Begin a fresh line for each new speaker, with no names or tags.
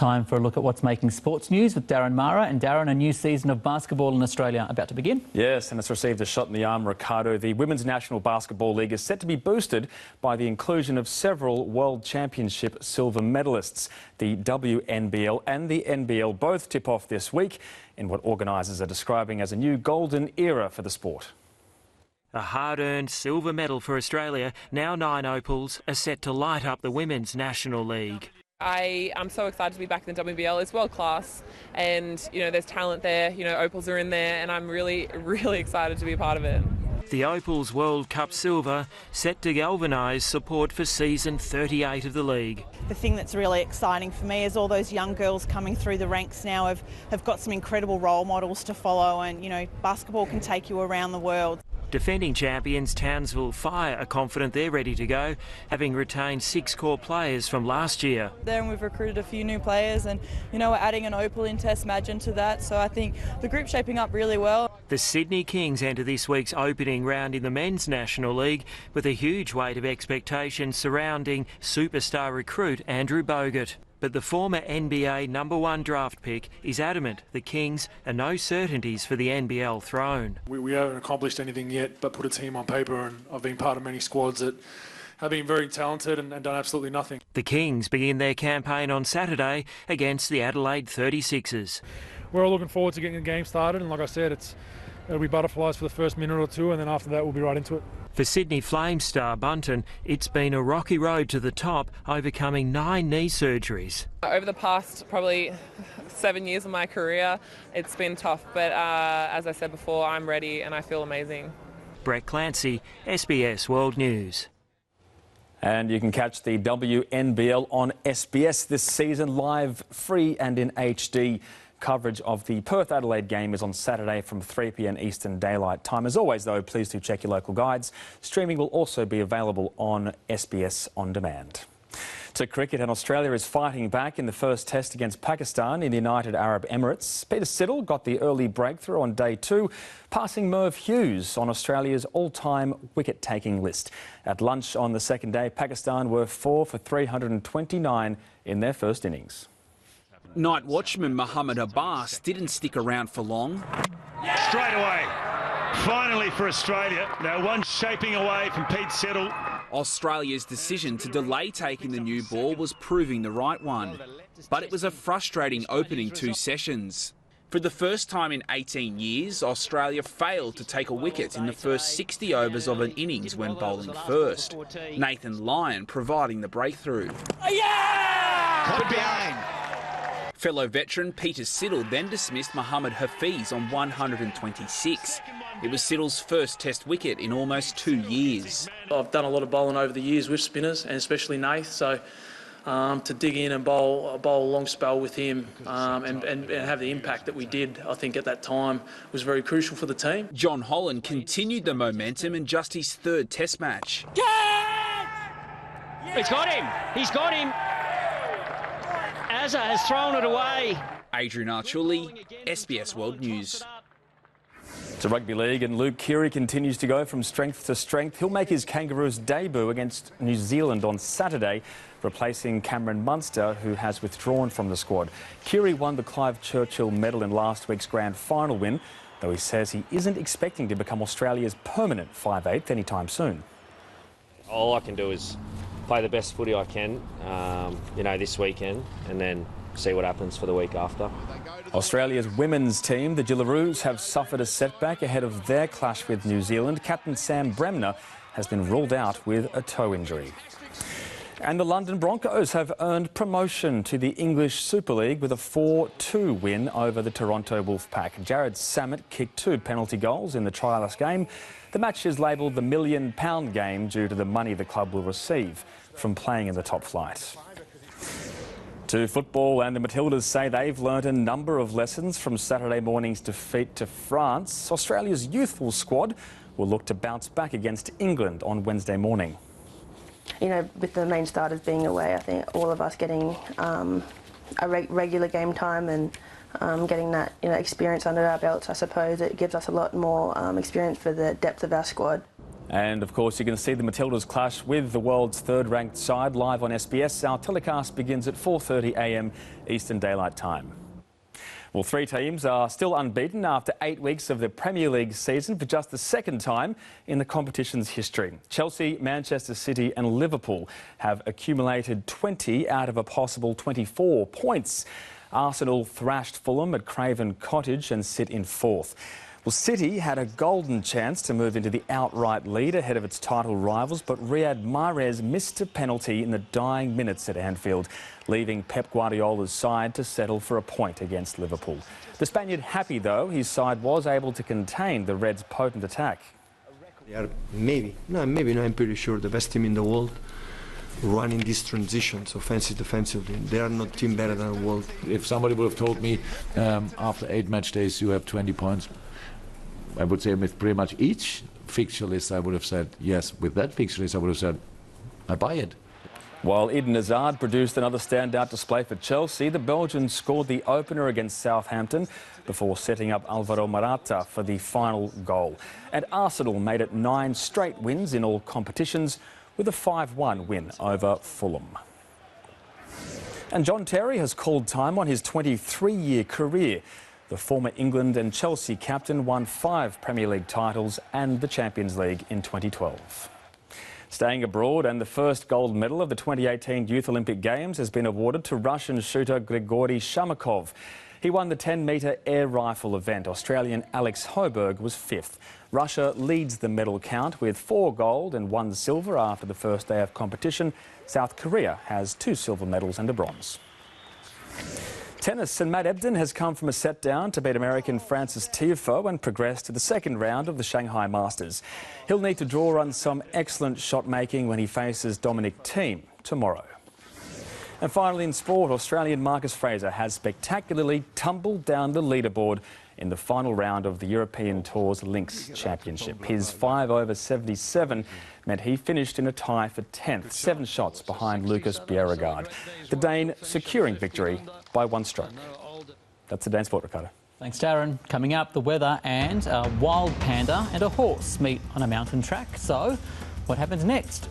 Time for a look at what's making sports news with Darren Mara. And Darren, a new season of basketball in Australia about to begin.
Yes, and it's received a shot in the arm, Ricardo. The Women's National Basketball League is set to be boosted by the inclusion of several World Championship silver medalists. The WNBL and the NBL both tip off this week in what organisers are describing as a new golden era for the sport.
A hard-earned silver medal for Australia. Now 9 opals are set to light up the Women's National League.
I am so excited to be back in the WNBL. It's world class and, there's talent there. Opals are in there and I'm really, really excited to be a part of it.
The Opals World Cup silver set to galvanise support for season 38 of the league.
The thing that's really exciting for me is all those young girls coming through the ranks now have got some incredible role models to follow, and, basketball can take you around the world.
Defending champions Townsville Fire are confident they're ready to go, having retained 6 core players from last year.
Then we've recruited a few new players and, we're adding an Opal in Tess Madgen to that, so I think the group's shaping up really well.
The Sydney Kings enter this week's opening round in the Men's National League with a huge weight of expectation surrounding superstar recruit Andrew Bogut. But the former NBA #1 draft pick is adamant the Kings are no certainties for the NBL throne.
We haven't accomplished anything yet but put a team on paper, and I've been part of many squads that have been very talented and done absolutely nothing.
The Kings begin their campaign on Saturday against the Adelaide 36ers.
We're all looking forward to getting the game started, and like I said, it'll be butterflies for the first minute or two, and then after that we'll be right into it.
For Sydney Flames star Bunton, it's been a rocky road to the top, overcoming 9 knee surgeries.
Over the past probably 7 years of my career, it's been tough, but as I said before, I'm ready and I feel amazing.
Brett Clancy, SBS World News.
And you can catch the WNBL on SBS this season, live, free and in HD. Coverage of the Perth-Adelaide game is on Saturday from 3 p.m. Eastern Daylight Time. As always, though, please do check your local guides. Streaming will also be available on SBS On Demand. To cricket, and Australia is fighting back in the first test against Pakistan in the United Arab Emirates. Peter Siddle got the early breakthrough on day 2, passing Merv Hughes on Australia's all-time wicket-taking list. At lunch on the second day, Pakistan were 4 for 329 in their first innings.
Night watchman Mohammed Abbas didn't stick around for long.
Straight away, finally for Australia. Now one shaping away from Pete Siddle.
Australia's decision to delay taking the new ball was proving the right one. But it was a frustrating opening 2 sessions. For the first time in 18 years, Australia failed to take a wicket in the first 60 overs of an innings when bowling first. Nathan Lyon providing the breakthrough.
Could be out.
Fellow veteran Peter Siddle then dismissed Mohammed Hafiz on 126. It was Siddle's first test wicket in almost 2 years.
I've done a lot of bowling over the years with spinners, and especially Nath, so to dig in and bowl a long spell with him and have the impact that we did, I think at that time, was very crucial for the team.
John Holland continued the momentum in just his 3rd test match.
He's got him! He's got him! Azza has thrown it away.
Adrian Archuli, SBS World News.
To rugby league, and Luke Keary continues to go from strength to strength. He'll make his Kangaroos debut against New Zealand on Saturday, replacing Cameron Munster, who has withdrawn from the squad. Keary won the Clive Churchill medal in last week's grand final win, though he says he isn't expecting to become Australia's permanent 5/8 anytime soon.
All I can do is play the best footy I can, this weekend, and then see what happens for the week after.
Australia's women's team, the Jillaroos, have suffered a setback ahead of their clash with New Zealand. Captain Sam Bremner has been ruled out with a toe injury. And the London Broncos have earned promotion to the English Super League with a 4-2 win over the Toronto Wolfpack. Jared Samet kicked 2 penalty goals in the trialist game. The match is labelled the £1 million game due to the money the club will receive from playing in the top flight. To football, and the Matildas say they've learnt a number of lessons from Saturday morning's defeat to France. Australia's youthful squad will look to bounce back against England on Wednesday morning.
With the main starters being away, I think all of us getting a regular game time and getting that experience under our belts, I suppose it gives us a lot more experience for the depth of our squad.
And of course, you can see the Matildas clash with the world's third-ranked side live on SBS. Our telecast begins at 4:30 a.m. Eastern Daylight Time. Well, three teams are still unbeaten after 8 weeks of the Premier League season for just the second time in the competition's history. Chelsea, Manchester City and Liverpool have accumulated 20 out of a possible 24 points. Arsenal thrashed Fulham at Craven Cottage and sit in fourth. Well, City had a golden chance to move into the outright lead ahead of its title rivals, but Riyad Mahrez missed a penalty in the dying minutes at Anfield, leaving Pep Guardiola's side to settle for a point against Liverpool. The Spaniard happy, though, his side was able to contain the Reds' potent attack.
They are I'm pretty sure the best team in the world running these transitions, offensive, defensively. They are not a team better than the world.
If somebody would have told me after 8 match days you have 20 points, I would say with pretty much each fixture list I would have said yes. With that fixture list I would have said I buy it.
While Eden Hazard produced another standout display for Chelsea, the Belgians scored the opener against Southampton before setting up Alvaro Morata for the final goal. And Arsenal made it 9 straight wins in all competitions with a 5-1 win over Fulham. And John Terry has called time on his 23-year career. The former England and Chelsea captain won 5 Premier League titles and the Champions League in 2012. Staying abroad, and the first gold medal of the 2018 Youth Olympic Games has been awarded to Russian shooter Grigory Shamakov. He won the 10-metre air rifle event. Australian Alex Hoberg was 5th. Russia leads the medal count with 4 gold and 1 silver after the first day of competition. South Korea has 2 silver medals and a bronze. Tennis, and Matt Ebden has come from a set down to beat American Francis Tiafoe and progress to the second round of the Shanghai Masters. He'll need to draw on some excellent shot making when he faces Dominic Thiem tomorrow. And finally in sport, Australian Marcus Fraser has spectacularly tumbled down the leaderboard in the final round of the European Tour's Links Championship. His 5/77 meant he finished in a tie for 10th, 7 shots behind Lucas Bjerregaard. The Dane securing victory by 1 stroke. That's the Dane Sport, Ricardo.
Thanks, Darren. Coming up, the weather and a wild panda and a horse meet on a mountain track. So, what happens next?